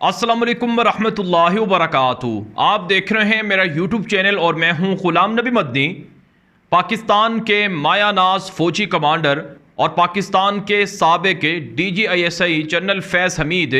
अस्सलाम वालेकुम रहमतुल्लाहि व बरकातुहू। आप देख रहे हैं मेरा यूट्यूब चैनल और मैं हूं गुलाम नबी मदनी। पाकिस्तान के मायानाज फौजी कमांडर और पाकिस्तान के साबिक DGISI जनरल फैज़ हमीद,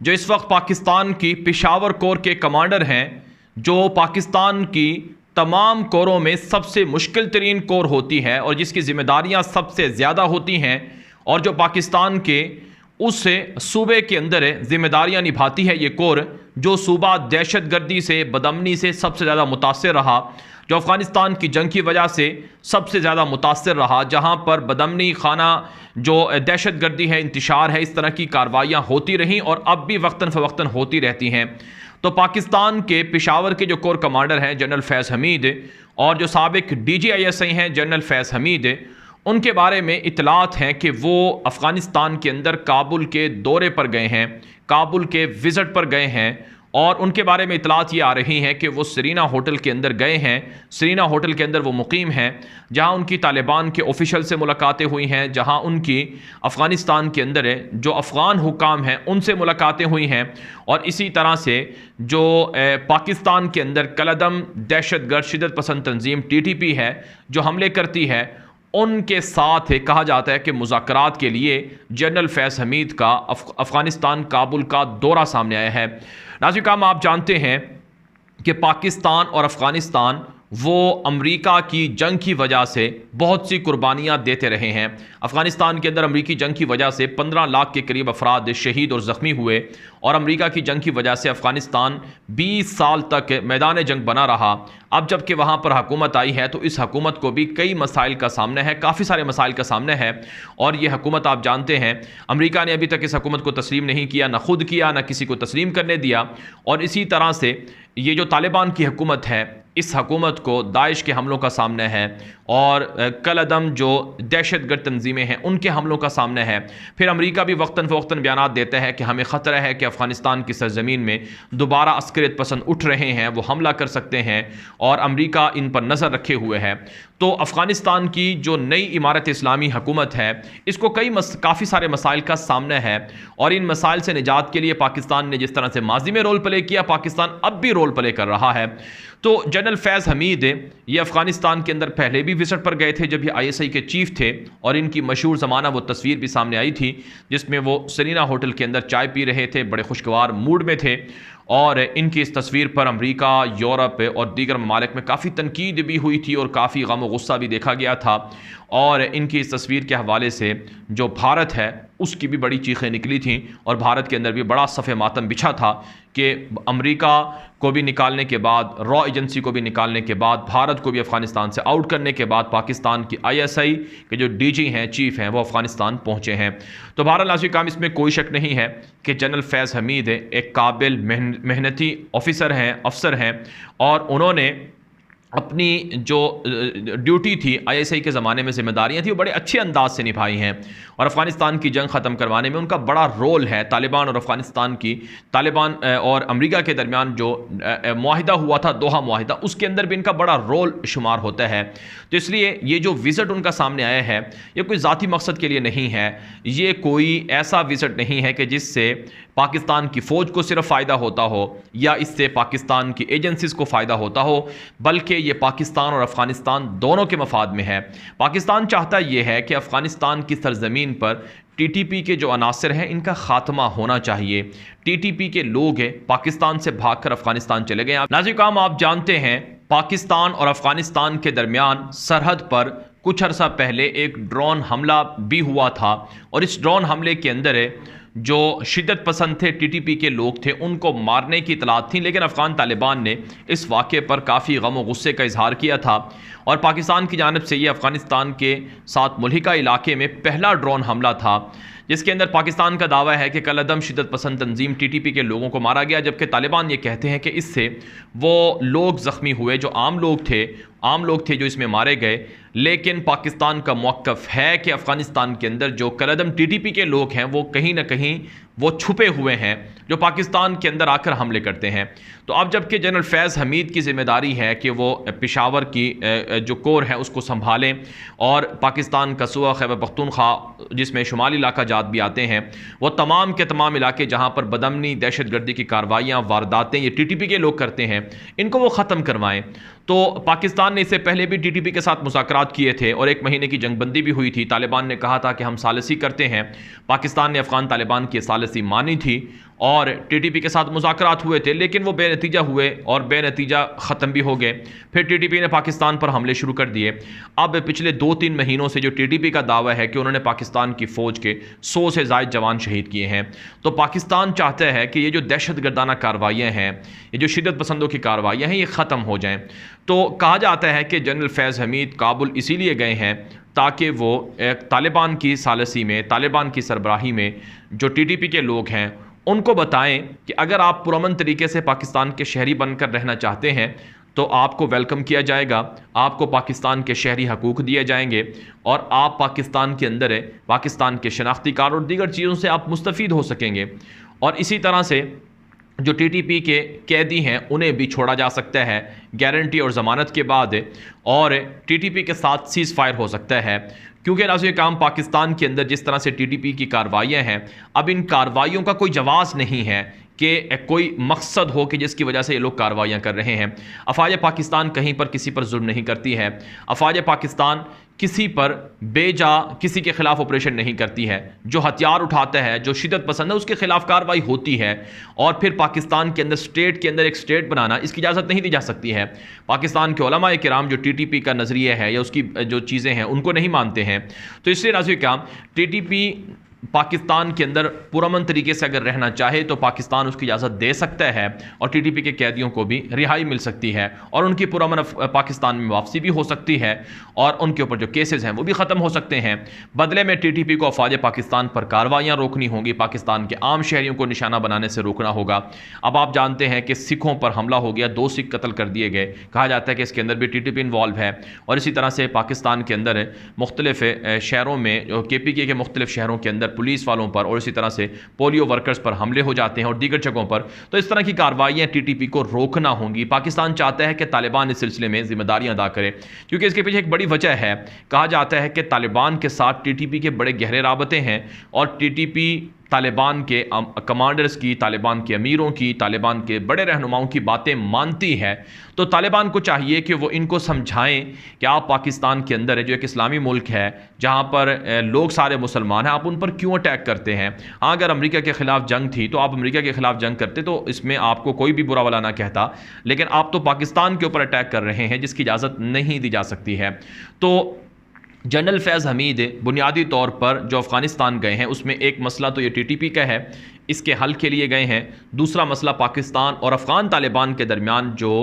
जो इस वक्त पाकिस्तान की पेशावर कोर के कमांडर हैं, जो पाकिस्तान की तमाम कोरों में सबसे मुश्किल तरीन कोर होती है और जिसकी ज़िम्मेदारियाँ सबसे ज़्यादा होती हैं, और जो पाकिस्तान के उस सूबे के अंदर जिम्मेदारियां निभाती है ये कोर, जो सूबा दहशत गर्दी से, बदअमनी से सबसे ज़्यादा मुतासर रहा, जो अफ़गानिस्तान की जंग की वजह से सबसे ज़्यादा मुतासर रहा, जहां पर बदअमनी खाना जो दहशत गर्दी है, इंतशार है, इस तरह की कार्रवाइयाँ होती रहीं और अब भी वक्तन फ़वक्तन होती रहती हैं। तो पाकिस्तान के पेशावर के जो कोर कमांडर हैं जनरल फैज़ हमीद, और जो साबिक DGISI हैं जनरल फैज़ हमीद, उनके बारे में इतलात हैं कि वो अफ़गानिस्तान के अंदर काबुल के दौरे पर गए हैं, काबुल के विज़िट पर गए हैं, और उनके बारे में इतलात ये आ रही हैं कि वो सरीना होटल के अंदर गए हैं। सरीना होटल के अंदर वो मुकीम हैं, जहां उनकी तालिबान के ऑफिशियल से मुलाकातें हुई हैं, जहां उनकी अफ़गानिस्तान के अंदर जो अफ़गान हुकाम हैं उनसे मुलाकातें हुई हैं, और इसी तरह से जो पाकिस्तान के अंदर कलअदम दहशतगर्द शिदत पसंद तंजीम TTP है जो हमले करती है, उनके साथ कहा जाता है कि मुज़ाकरात के लिए जनरल फैज़ हमीद का अफ़गानिस्तान काबुल का दौरा सामने आया है। नाज़रीन, आप जानते हैं कि पाकिस्तान और अफ़गानिस्तान वो अमेरिका की जंग की वजह से बहुत सी कुर्बानियाँ देते रहे हैं। अफ़गानिस्तान के अंदर अमेरिकी जंग की वजह से 15 लाख के करीब अफराद शहीद और ज़ख्मी हुए, और अमेरिका की जंग की वजह से अफ़गानिस्तान 20 साल तक मैदान जंग बना रहा। अब जबकि वहाँ पर हुकूमत आई है तो इस हुकूमत को भी कई मसाइल का सामना है, काफ़ी सारे मसाइल का सामना है, और ये हुकूमत आप जानते हैं अमेरिका ने अभी तक इस हुकूमत को तस्लीम नहीं किया, ना खुद किया, ना किसी को तस्लीम करने दिया। और इसी तरह से ये जो तालिबान की हुकूमत है, इस हुकूमत को दाइश के हमलों का सामना है, और कलअदम जो दहशतगर्द तंजीमें हैं उनके हमलों का सामना है। फिर अमेरिका भी वक्तन फ़वक्तन बयानात देता है कि हमें ख़तरा है कि अफ़गानिस्तान की सरज़मीन में दोबारा अस्करियत पसंद उठ रहे हैं, वो हमला कर सकते हैं, और अमेरिका इन पर नज़र रखे हुए है। तो अफ़गानिस्तान की जो नई इमारत इस्लामी हुकूमत है, इसको काफ़ी सारे मसाइल का सामना है, और इन मसाइल से निजात के लिए पाकिस्तान ने जिस तरह से माजी में रोल प्ले किया, पाकिस्तान अब भी रोल प्ले कर रहा है। तो जनरल फैज़ हमीद ये अफ़गानिस्तान के अंदर पहले भी विजिट पर गए थे जब ये ISI के चीफ थे, और इनकी मशहूर ज़माना वो तस्वीर भी सामने आई थी जिसमें वो सरीना होटल के अंदर चाय पी रहे थे, बड़े खुशगवार मूड में थे, और इनकी इस तस्वीर पर अमेरिका, यूरोप और दीगर ममालिक में काफ़ी तनकीद भी हुई थी और काफ़ी गम व गुस्सा भी देखा गया था। और इनकी इस तस्वीर के हवाले से जो भारत है उसकी भी बड़ी चीखें निकली थीं, और भारत के अंदर भी बड़ा सफ़े मातम बिछा था कि अमेरिका को भी निकालने के बाद, रॉ एजेंसी को भी निकालने के बाद, भारत को भी अफ़गानिस्तान से आउट करने के बाद पाकिस्तान की ISI के जो DG हैं, चीफ़ हैं, वो अफ़गानिस्तान पहुँचे हैं। तो बहरहाल नाज़रीन, काम इसमें कोई शक नहीं है कि जनरल फैज़ हमीद एक काबिल मेहनती ऑफिसर हैं, अफसर हैं, और उन्होंने अपनी जो ड्यूटी थी ISI के ज़माने में, ज़िम्मेदारियाँ थी, वो बड़े अच्छे अंदाज से निभाई हैं, और अफ़गानिस्तान की जंग ख़त्म करवाने में उनका बड़ा रोल है। तालिबान और अफ़गानिस्तान की, तालिबान और अमेरिका के दरमियान जो मुआहिदा हुआ था, दोहा मुआहिदा, उसके अंदर भी इनका बड़ा रोल शुमार होता है। तो इसलिए ये जो विज़िट उनका सामने आया है, ये कोई ज़ाती मकसद के लिए नहीं है, ये कोई ऐसा विज़िट नहीं है कि जिससे पाकिस्तान की फ़ौज को सिर्फ फ़ायदा होता हो या इससे पाकिस्तान की एजेंसीज़ को फ़ायदा होता हो, बल्कि ये पाकिस्तान और अफ़गानिस्तान दोनों के मफाद में है। पाकिस्तान चाहता ये है कि अफ़गानिस्तान की सरज़मीन पर TTP के जो अनासर हैं इनका खात्मा होना चाहिए। TTP के लोग पाकिस्तान से भागकर अफ़गानिस्तान चले गए। नाज़रीन, आप जानते हैं पाकिस्तान और अफ़गानिस्तान के दरमियान सरहद पर कुछ अर्सा पहले एक ड्रोन हमला भी हुआ था, और इस ड्रोन हमले के अंदर जो शिद्दत पसंद थे, TTP के लोग थे, उनको मारने की इतलात थी, लेकिन अफ़गान तालिबान ने इस वाक़े पर काफ़ी गम व गुस्से का इजहार किया था, और पाकिस्तान की जानिब से ये अफ़गानिस्तान के साथ मुल्हिका इलाके में पहला ड्रोन हमला था, जिसके अंदर पाकिस्तान का दावा है कि कलअदम शिद्दत पसंद तंजीम TTP के लोगों को मारा गया, जबकि तालिबान ये कहते हैं कि इससे वो लोग ज़ख्मी हुए जो आम लोग थे जो इसमें मारे गए। लेकिन पाकिस्तान का मौक़िफ़ है कि अफ़गानिस्तान के अंदर जो कलअदम TTP के लोग हैं वो कहीं ना कहीं वो छुपे हुए हैं जो पाकिस्तान के अंदर आकर हमले करते हैं। तो अब जबकि जनरल फैज़ हमीद की ज़िम्मेदारी है कि वो पेशावर की जो कोर है उसको संभालें और पाकिस्तान का सूबा खैबर पख्तूनख्वा जिसमें शुमाली इलाका जात भी आते हैं, वो तमाम के तमाम इलाके जहाँ पर बदमनी दहशतगर्दी की कार्रवाइयाँ वारदातें ये TTP के लोग करते हैं, इनको वो ख़त्म करवाएँ। तो पाकिस्तान ने इससे पहले भी TTP के साथ मुज़ाकरात किए थे और 1 महीने की जंगबंदी भी हुई थी। तालिबान ने कहा था कि हम सालिसी करते हैं, पाकिस्तान ने अफ़गान तालिबान की सालिसी मानी थी और TTP के साथ मुज़ाकरात हुए थे, लेकिन वो बेनतीजा हुए और बेनतीजा ख़त्म भी हो गए। फिर TTP ने पाकिस्तान पर हमले शुरू कर दिए। अब पिछले 2-3 महीनों से जो TTP का दावा है कि उन्होंने पाकिस्तान की फ़ौज के 100 से ज़ायद जवान शहीद किए हैं, तो पाकिस्तान चाहता है कि ये जो दहशतगर्दाना कार्रवाइयाँ हैं, ये जो शिद्दत पसंदों की कार्रवाइयाँ हैं, ये ख़त्म हो जाएँ। तो कहा जाता है कि जनरल फैज़ हमीद काबुल इसीलिए गए हैं ताकि वो तालिबान की सालिसी में, तालिबान की सरबराही में जो TTP के लोग हैं उनको बताएं कि अगर आप पुरअमन तरीके से पाकिस्तान के शहरी बनकर रहना चाहते हैं तो आपको वेलकम किया जाएगा, आपको पाकिस्तान के शहरी हकूक़ दिए जाएंगे और आप पाकिस्तान के अंदर पाकिस्तान के शनाख्ती कार्ड और दीगर चीज़ों से आप मुस्तफ़ीद हो सकेंगे। और इसी तरह से जो TTP के कैदी हैं उन्हें भी छोड़ा जा सकता है गारंटी और ज़मानत के बाद, और TTP के साथ सीज़ फायर हो सकता है। क्योंकि नाज़रीन काम पाकिस्तान के अंदर जिस तरह से TTP की कार्रवाइयाँ हैं, अब इन कार्रवाइयों का कोई जवाब नहीं है कि कोई मकसद हो कि जिसकी वजह से ये लोग कार्रवाइयाँ कर रहे हैं। अफ़वाज पाकिस्तान कहीं पर किसी पर जुल्म नहीं करती है, अफ़वाज पाकिस्तान किसी पर बेजा किसी के खिलाफ ऑपरेशन नहीं करती है। जो हथियार उठाता है, जो शिद्दत पसंद है, उसके खिलाफ कार्रवाई होती है। और फिर पाकिस्तान के अंदर स्टेट के अंदर एक स्टेट बनाना, इसकी इजाज़त नहीं दी जा सकती है। पाकिस्तान के उलमा किराम जो TTP का नज़रिया है या उसकी जो चीज़ें हैं उनको नहीं मानते हैं। तो इसलिए नाज़रीन काम TTP पाकिस्तान के अंदर पुरअमन तरीके से अगर रहना चाहे तो पाकिस्तान उसकी इजाज़त दे सकता है और TTP के कैदियों को भी रिहाई मिल सकती है और उनकी पुरअमन पाकिस्तान में वापसी भी हो सकती है और उनके ऊपर जो केसेस हैं वो भी ख़त्म हो सकते हैं। बदले में TTP को अफ़वाज पाकिस्तान पर कार्रवाइयाँ रोकनी होंगी, पाकिस्तान के आम शहरियों को निशाना बनाने से रोकना होगा। अब आप जानते हैं कि सिखों पर हमला हो गया, 2 सिख कत्ल कर दिए गए, कहा जाता है कि इसके अंदर भी TTP इन्वॉल्व है। और इसी तरह से पाकिस्तान के अंदर मुख्तलिफ शहरों में, KPK के मुख्तलिफ शहरों के अंदर पुलिस वालों पर और इसी तरह से पोलियो वर्कर्स पर हमले हो जाते हैं और दीगर जगहों पर। तो इस तरह की कार्रवाइयाँ TTP को रोकना होंगी। पाकिस्तान चाहता है कि तालिबान इस सिलसिले में जिम्मेदारियां अदा करे, क्योंकि इसके पीछे एक बड़ी वजह है। कहा जाता है कि तालिबान के साथ TTP के बड़े गहरे राबते हैं और TTP तालिबान के कमांडर्स की, तालिबान के अमीरों की, तालिबान के बड़े रहनुमाओं की बातें मानती है। तो तालिबान को चाहिए कि वो इनको समझाएं कि आप पाकिस्तान के अंदर है जो एक इस्लामी मुल्क है जहाँ पर लोग सारे मुसलमान हैं, आप उन पर क्यों अटैक करते हैं। हाँ, अगर अमेरिका के ख़िलाफ़ जंग थी तो आप अमेरिका के ख़िलाफ़ जंग करते तो इसमें आपको कोई भी बुरा भला ना कहता, लेकिन आप तो पाकिस्तान के ऊपर अटैक कर रहे हैं जिसकी इजाज़त नहीं दी जा सकती है। तो जनरल फैज़ हमीद बुनियादी तौर पर जो अफ़गानिस्तान गए हैं उसमें एक मसला तो ये TTP का है, इसके हल के लिए गए हैं। दूसरा मसला पाकिस्तान और अफ़गान तालिबान के दरमियान जो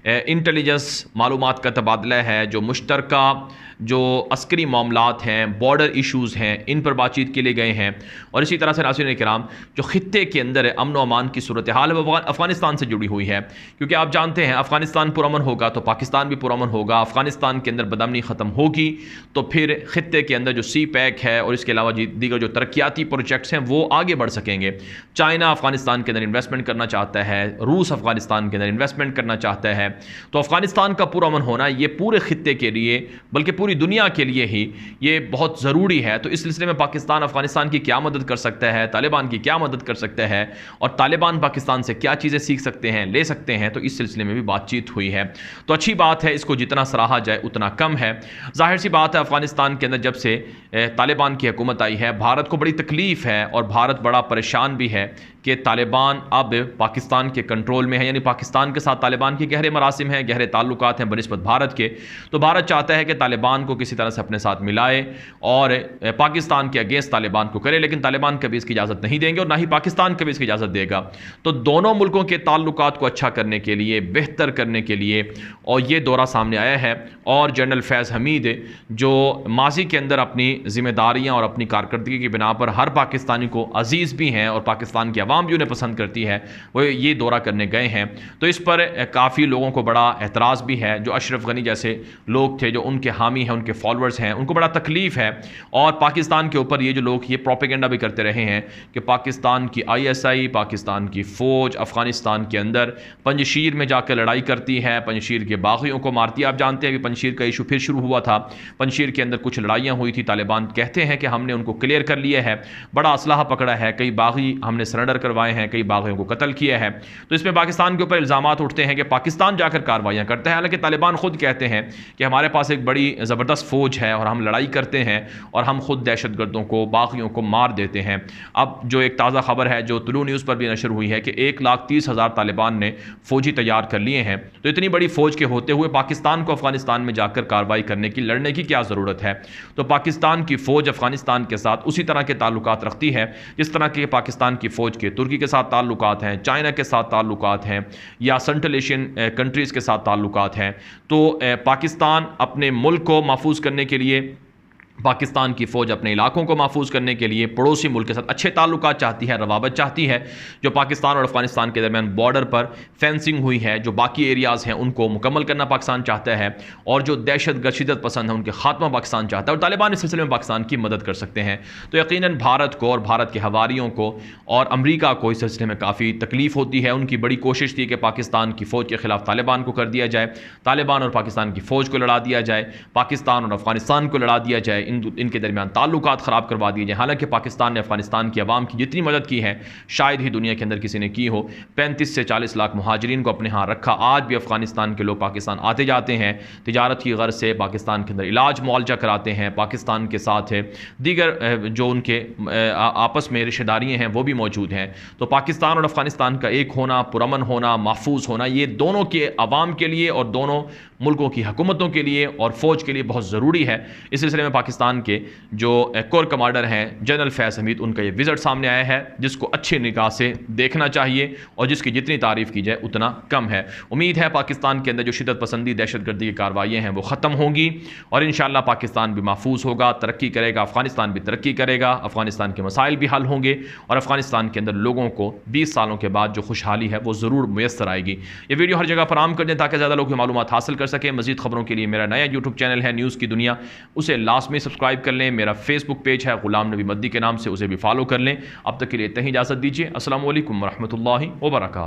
इंटेलिजेंस मालूमात का तबादला है, जो मुश्तरका जो अस्करी मामलात हैं, बॉर्डर इशूज़ हैं, इन पर बातचीत के लिए गए हैं। और इसी तरह से नाज़रीन किराम जो ख़ित्ते के अंदर है अमन व अमान की सूरत हाल है वो अफ़गानिस्तान से जुड़ी हुई है, क्योंकि आप जानते हैं अफ़गानिस्तान पुरअमन होगा तो पाकिस्तान भी पुरअमन होगा। अफ़गानिस्तान के अंदर बदअमनी ख़त्म होगी तो फिर ख़ित्ते के अंदर जो CPEC है और इसके अलावा दीगर जो तरक्याती प्रोजेक्ट्स हैं वो आगे बढ़ सकेंगे। चाइना अफ़गानिस्तान के अंदर इन्वेस्टमेंट करना चाहता है, रूस अफ़गानिस्तान के अंदर इन्वेस्टमेंट करना चाहता है। तो अफ़गानिस्तान का पुरअमन होना ये पूरे ख़ित्ते के लिए बल्कि पूरी दुनिया के लिए ही ये बहुत ज़रूरी है। तो इस सिलसिले में पाकिस्तान अफ़गानिस्तान की क्या मदद कर सकता है, तालिबान की क्या मदद कर सकता है और तालिबान पाकिस्तान से क्या चीज़ें सीख सकते हैं, ले सकते हैं, तो इस सिलसिले में भी बातचीत हुई है। तो अच्छी बात है, इसको जितना सराहा जाए उतना कम है। जाहिर सी बात है अफ़गानिस्तान के अंदर जब से तालिबान की हुकूमत आई है भारत को बड़ी तकलीफ़ है और भारत बड़ा परेशान भी है कि तालिबान अब पाकिस्तान के कंट्रोल में है, यानी पाकिस्तान के साथ तालिबान के गहरे मरासिम हैं, गहरे ताल्लुकात हैं बनिस्बत भारत के। तो भारत चाहता है कि तालिबान को किसी तरह से अपने साथ मिलाए और पाकिस्तान के अगेंस्ट तालिबान को करे, लेकिन तालिबान कभी इसकी इजाज़त नहीं देंगे और ना ही पाकिस्तान कभी इसकी इजाज़त देगा। तो दोनों मुल्कों के ताल्लुकात को अच्छा करने के लिए, बेहतर करने के लिए और ये दौरा सामने आया है। और जनरल फैज़ हमीद जो माजी के अंदर अपनी ज़िम्मेदारियाँ और अपनी कारकर्दगी की बिना पर हर पाकिस्तानी को अजीज़ भी हैं और पाकिस्तान की आवाम आवाम भी उन्हें पसंद करती है, वो ये दौरा करने गए हैं। तो इस पर काफ़ी लोगों को बड़ा एतराज़ भी है। जो अशरफ गनी जैसे लोग थे, जो उनके हामी हैं, उनके फॉलोअर्स हैं, उनको बड़ा तकलीफ़ है। और पाकिस्तान के ऊपर ये जो लोग ये प्रोपेगेंडा भी करते रहे हैं कि पाकिस्तान की ISI, पाकिस्तान की फ़ौज अफ़गानिस्तान के अंदर पंजशीर में जाकर लड़ाई करती है, पंजशीर के बागियों को मारती है। आप जानते हैं कि पंजशीर का इशू फिर शुरू हुआ था। पंजशीर के अंदर कुछ लड़ाइयाँ हुई थी। तालिबान कहते हैं कि हमने उनको क्लियर कर लिया है, बड़ा असलहा पकड़ा है, कई बागी हमने सरेंडर करवाए हैं, कई बागियों को कत्ल किया है। तो इसमें पाकिस्तान के ऊपर इल्ज़ामात उठते हैं कि पाकिस्तान जाकर कार्रवाइयाँ करता है। हालांकि तालिबान खुद कहते हैं कि हमारे पास एक बड़ी ज़बरदस्त फ़ौज है और हम लड़ाई करते हैं और हम खुद दहशतगर्दों को, बागियों को मार देते हैं। अब जो एक ताज़ा खबर है जो तुलू न्यूज़ पर भी नशर हुई है कि 1,30,000 तालिबान ने फ़ौजी तैयार कर लिए हैं। तो इतनी बड़ी फ़ौज के होते हुए पाकिस्तान को अफ़गानिस्तान में जाकर कार्रवाई करने की, लड़ने की क्या ज़रूरत है? तो पाकिस्तान की फ़ौज अफ़गानिस्तान के साथ उसी तरह के ताल्लुकात रखती है जिस तरह के पाकिस्तान की फ़ौज के तुर्की के साथ ताल्लुकात हैं, चाइना के साथ ताल्लुकात हैं, या सेंट्रल एशियन कंट्रीज़ के साथ ताल्लुकात हैं। तो पाकिस्तान अपने मुल्क को महफूज करने के लिए, पाकिस्तान की फ़ौज अपने इलाकों को महफूज करने के लिए पड़ोसी मुल्क के साथ अच्छे ताल्लुकात चाहती है, रवाबत चाहती है। जो पाकिस्तान और अफ़गानिस्तान के दरमियान बॉर्डर पर फेंसिंग हुई है, जो बाकी एरियाज़ हैं, उनको मुकम्मल करना पाकिस्तान चाहता है। और जो दहशतगर्द शिद्दत पसंद है, उनके खात्मा पाकिस्तान चाहता है। और तालिबान इस सिलसिले में पाकिस्तान की मदद कर सकते हैं। तो यकीनन भारत को और भारत के हवारियों को और अमरीका को इस सिलसिले में काफ़ी तकलीफ़ होती है। उनकी बड़ी कोशिश थी कि पाकिस्तान की फ़ौज के ख़िलाफ़ तालिबान को कर दिया जाए, तालिबान और पाकिस्तान की फ़ौज को लड़ा दिया जाए, पाकिस्तान और अफ़गानिस्तान को लड़ा दिया जाए, इनके दरमियान ताल्लुकात ख़राब करवा दिए जाए। हालांकि पाकिस्तान ने अफगानिस्तान की आवाम की जितनी मदद की है शायद ही दुनिया के अंदर किसी ने की हो। 35 से 40 लाख मुहाजिरीन को अपने यहाँ रखा। आज भी अफगानिस्तान के लोग पाकिस्तान आते जाते हैं, तिजारत की गर्ज से पाकिस्तान के अंदर इलाज मुआलजा कराते हैं। पाकिस्तान के साथ दीगर जो उनके आपस में रिश्तेदारियाँ हैं वो भी मौजूद हैं। तो पाकिस्तान और अफगानिस्तान का एक होना, पुरअमन होना, महफूज होना, ये दोनों के अवाम के लिए और दोनों मुल्कों की हुकूमतों के लिए और फ़ौज के लिए बहुत ज़रूरी है। इस सिलसिले में पाकिस्तान के जो कोर कमांडर हैं जनरल फैज़ हमीद, उनका ये विज़िट सामने आया है जिसको अच्छी निगाह से देखना चाहिए और जिसकी जितनी तारीफ़ की जाए उतना कम है। उम्मीद है पाकिस्तान के अंदर जो शिद्दत पसंदी, दहशतगर्दी की कार्रवाइयाँ हैं वो ख़त्म होंगी और इंशाअल्लाह पाकिस्तान भी महफूज होगा, तरक्की करेगा, अफ़गानिस्तान भी तरक्की करेगा, अफ़गानिस्तान के मसाइल भी हल होंगे और अफ़गानिस्तान के अंदर लोगों को 20 सालों के बाद जो खुशहाली है वो ज़रूर मुयस्सर आएगी। ये वीडियो हर जगह पर आम कर दें ताकि ज़्यादा लोग मालूमात हासिल कर सकें। मज़ीद खबरों के लिए मेरा नया यूट्यूब चैनल है न्यूज़ की दुनिया, उसे लाजमी सब्सक्राइब कर लें। मेरा फेसबुक पेज है गुलाम नबी मद्दी के नाम से, उसे भी फॉलो कर लें। अब तक के लिए इतना ही इजाज़त दीजिए। अस्सलामु अलैकुम वरहमतुल्लाहि वबरकातुहू।